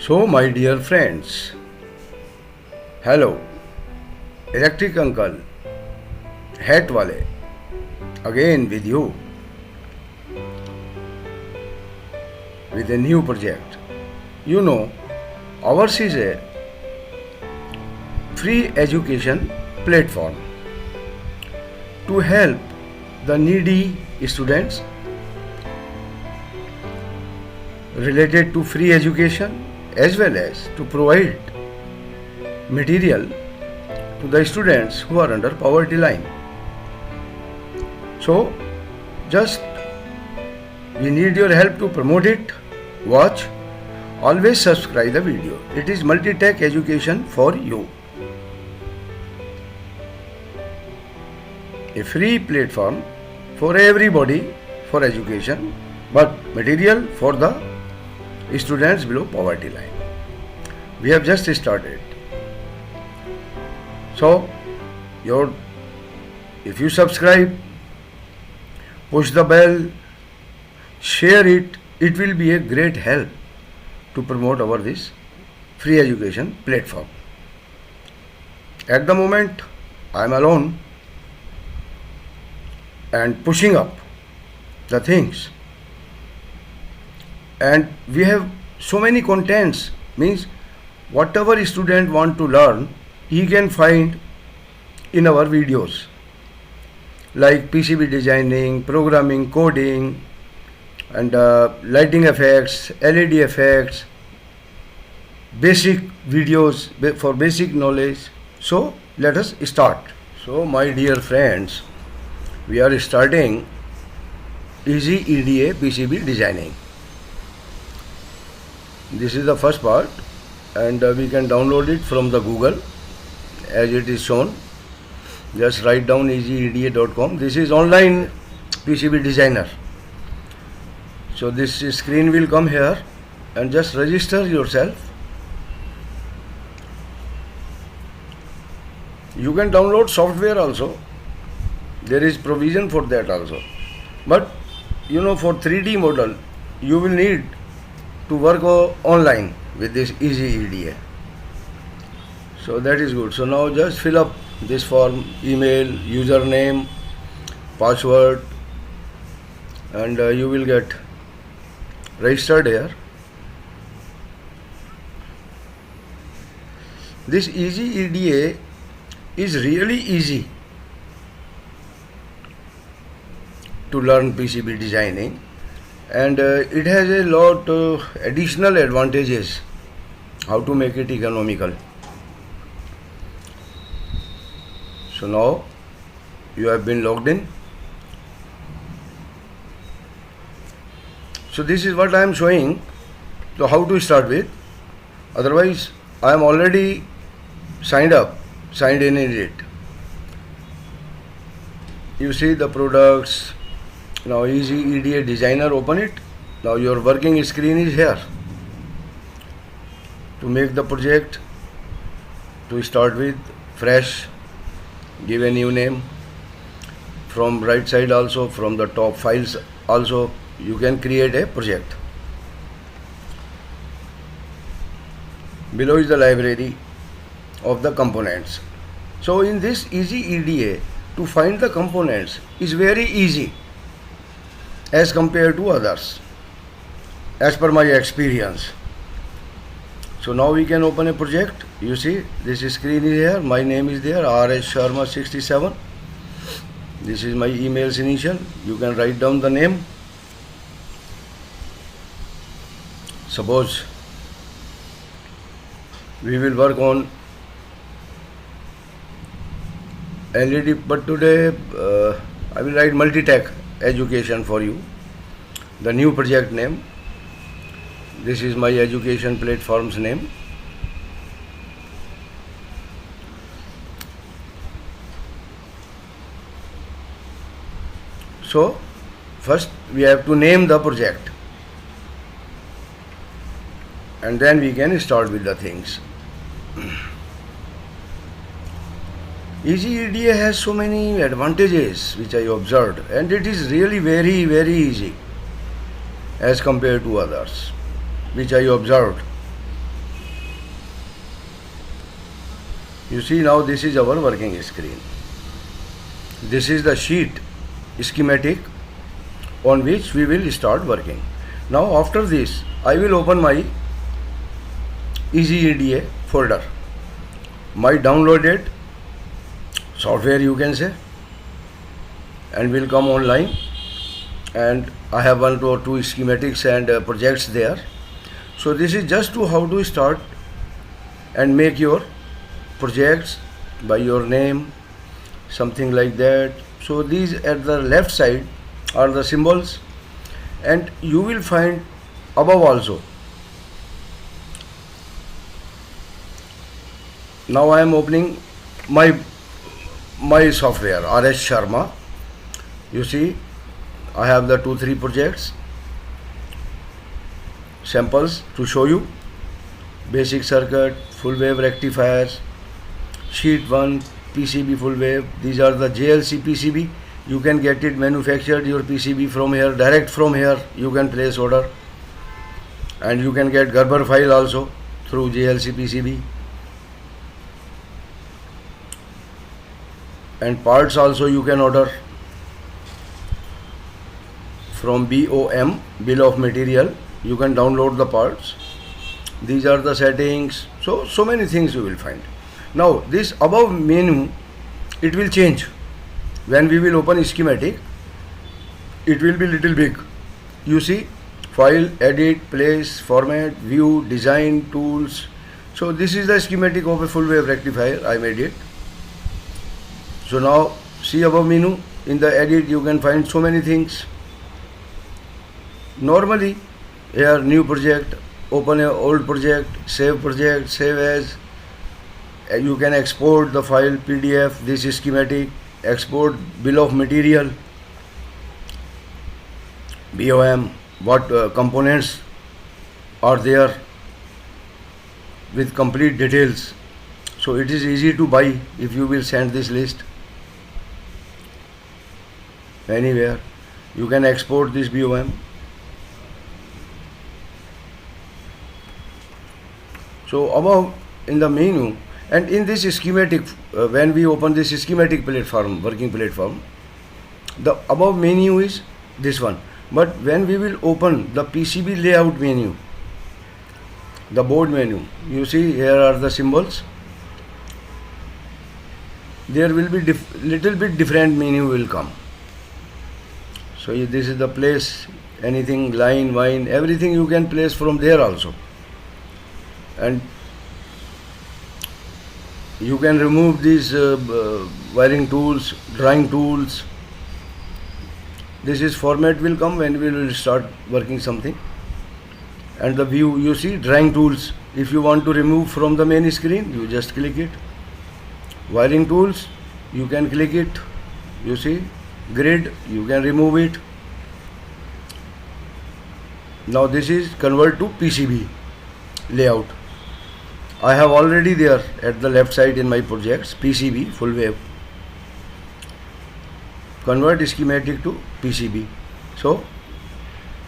So, my dear friends, hello, electric uncle, hat wale, again with you with a new project. You know, ours is a free education platform to help the needy students related to free education as well as to provide material to the students who are under poverty line. So, just we need your help to promote it. Watch, always subscribe the video. It is multi-tech education for you. A free platform for everybody for education, but material for the students below poverty line. We have just started. So, if you subscribe, push the bell, share it, it will be a great help to promote our this free education platform. At the moment, I am alone and pushing up the things, and we have so many contents, means whatever student want to learn, he can find in our videos like PCB designing, programming, coding, and lighting effects, LED effects, basic videos for basic knowledge. So let us start. So my dear friends, we are starting EasyEDA PCB designing. This is the first part, and we can download it from the Google as it is shown. Just write down easyeda.com. This is online PCB designer. So this screen will come here, and just register yourself. You can download software also. There is provision for that also. But you know, for 3D model, you will need to work online with this EasyEDA. So that is good. So now just fill up this form, email, username, password, and you will get registered here. This EasyEDA is really easy to learn PCB designing, and it has a lot of additional advantages how to make it economical. So now you have been logged in. So this is what I am showing. So how to start with. Otherwise, I am already signed in it. You see the products. Now EasyEDA designer, open it. Now your working screen is here. To make the project, to start with, fresh, give a new name. From right side also, from the top files also, you can create a project. Below is the library of the components. So in this EasyEDA, to find the components is very easy as compared to others, as per my experience. So now we can open a project. You see this screen is here, my name is there, RS Sharma 67. This is my email's initial. You can write down the name. Suppose we will work on LED, but today I will write multi-tech education for you. The new project name. This is my education platform's name. So first we have to name the project, and then we can start with the things. EasyEDA has so many advantages which I observed, and it is really very, very easy as compared to others which I observed. You see, now this is our working screen. This is the sheet schematic on which we will start working. Now after this, I will open my EasyEDA folder, my downloaded software you can say, and will come online, and I have one or two schematics and projects there. So this is just to how to start and make your projects by your name, something like that. So these at the left side are the symbols, and you will find above also. Now I am opening my software RS Sharma. You see, I have the 2-3 projects samples to show you. Basic circuit, full wave rectifiers, sheet 1 PCB full wave. These are the JLC PCB. You can get it manufactured your PCB from here, direct from here. You can place order, and you can get Gerber file also through JLC PCB, and parts also you can order from BOM, bill of material. You can download the parts. These are the settings. So many things you will find. Now this above menu, it will change when we will open schematic. It will be little big. You see, file, edit, place, format, view, design, tools. So this is the schematic of a full wave rectifier. I made it. So now see above menu. In the edit you can find so many things. Normally here new project, open a old project, save as. You can export the file PDF. This is schematic. Export bill of material, BOM, what components are there with complete details. So it is easy to buy if you will send this list anywhere. You can export this BOM. So above in the menu, and in this schematic, when we open this schematic platform, working platform, the above menu is this one. But when we will open the PCB layout menu, the board menu, you see here are the symbols. There will be little bit different menu will come. So this is the place, anything, line, wine, everything you can place from there also. And you can remove these wiring tools, drawing tools. This is format will come when we will start working something. And the view, you see, drawing tools. If you want to remove from the main screen, you just click it. Wiring tools, you can click it. You see, grid, you can remove it. Now this is convert to PCB layout. I have already there at the left side in my projects, PCB full wave. Convert schematic to PCB. So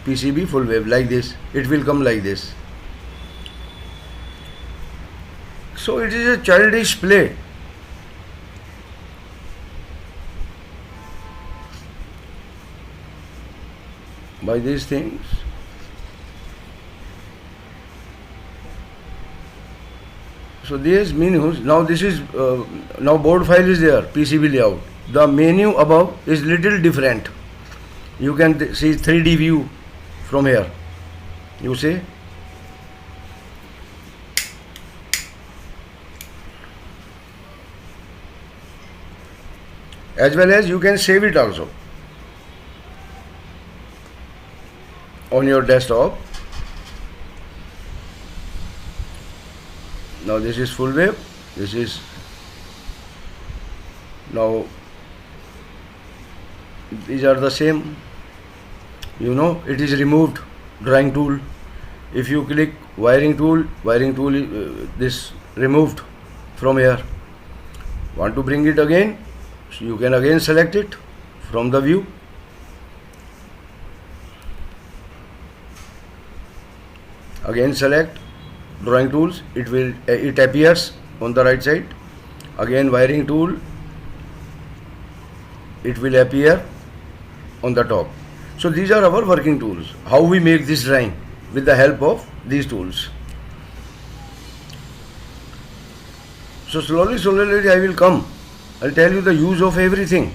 PCB full wave like this. It will come like this. So it is a childish play. By these things. So these menus, now this is, now board file is there, PCB layout. The menu above is little different. You can see 3D view from here. You see. As well as you can save it also on your desktop. Now this is full wave. This is now these are the same. You know, it is removed drawing tool. If you click wiring tool this removed from here. Want to bring it again? So you can again select it from the view. Again select drawing tools. It appears on the right side. Again wiring tool, it will appear on the top. So these are our working tools. How we make this drawing with the help of these tools. So slowly I will come. I'll tell you the use of everything.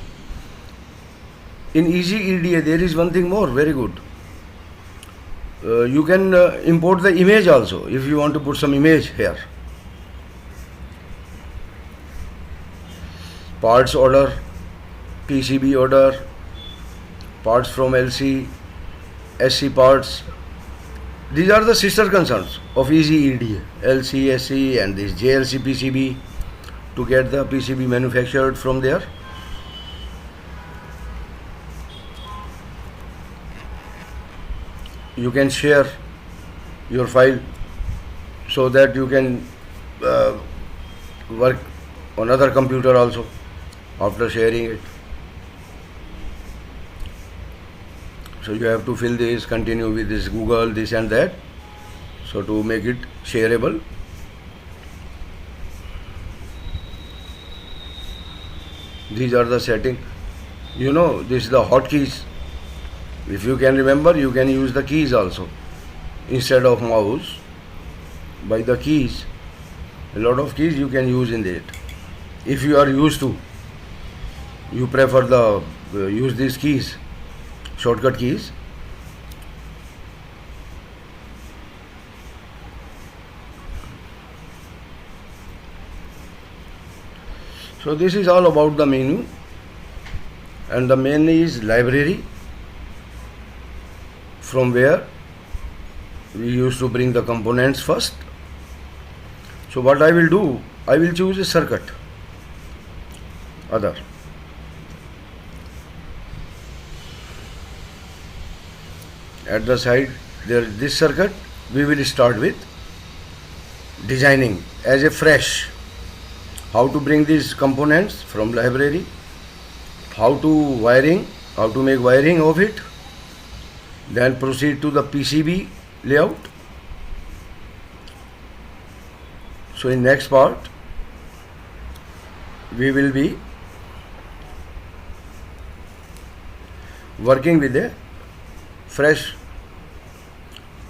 In EasyEDA there is one thing more, very good. You can import the image also if you want to put some image here. Parts order, PCB order, parts from LC, SC parts. These are the sister concerns of EasyEDA, LC, SC and this JLC PCB to get the PCB manufactured from there. You can share your file so that you can work on other computer also after sharing it. So you have to fill this, continue with this Google, this and that, so to make it shareable. These are the settings. You know, this is the hotkeys. If you can remember, you can use the keys also instead of mouse. By the keys, a lot of keys you can use in it. If you are used to, you prefer the use these keys, shortcut keys. So this is all about the menu, and the main is library, from where we used to bring the components first. So what I will do, I will choose a circuit, other. At the side there is this circuit. We will start with designing as a fresh. How to bring these components from library, how to make wiring of it, then proceed to the PCB layout. So in next part we will be working with a fresh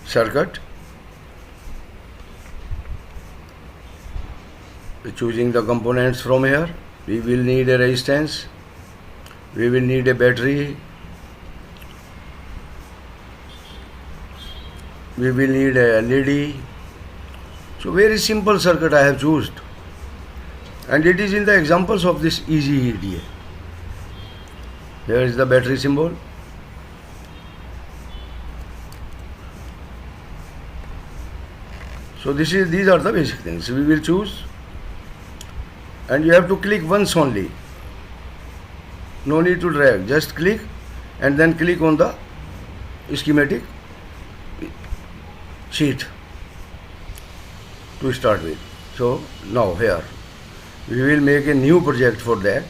circuit, choosing the components from here. We will need a resistance, we will need a battery, we will need a LED. So very simple circuit I have chosen, and it is in the examples of this EasyEDA. Here is the battery symbol. So these are the basic things. We will choose, and you have to click once only. No need to drag, just click and then click on the schematic sheet to start with. So now here we will make a new project for that.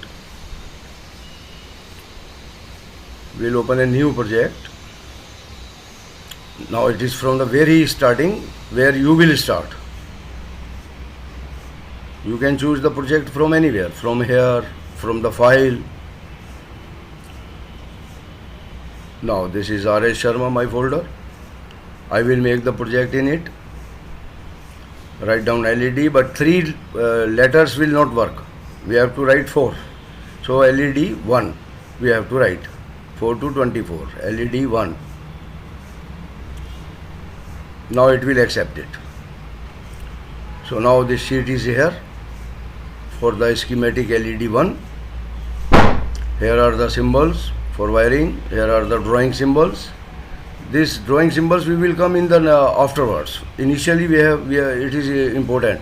We will open a new project. Now it is from the very starting where you will start. You can choose the project from anywhere, from here, from the file. Now this is R.S. Sharma, my folder. I will make the project in it. Write down LED, but 3 letters will not work. We have to write 4. So LED 1 we have to write. 4 to 24. LED 1. Now it will accept it. So now this sheet is here for the schematic LED 1. Here are the symbols for wiring. Here are the drawing symbols. These drawing symbols we will come in the afterwards. Initially it is important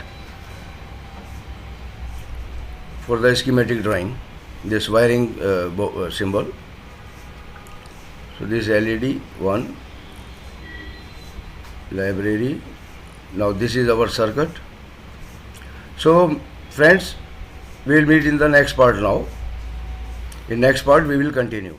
for the schematic drawing, this wiring symbol. So this LED 1, library. Now this is our circuit. So friends, we will meet in the next part now. In next part we will continue.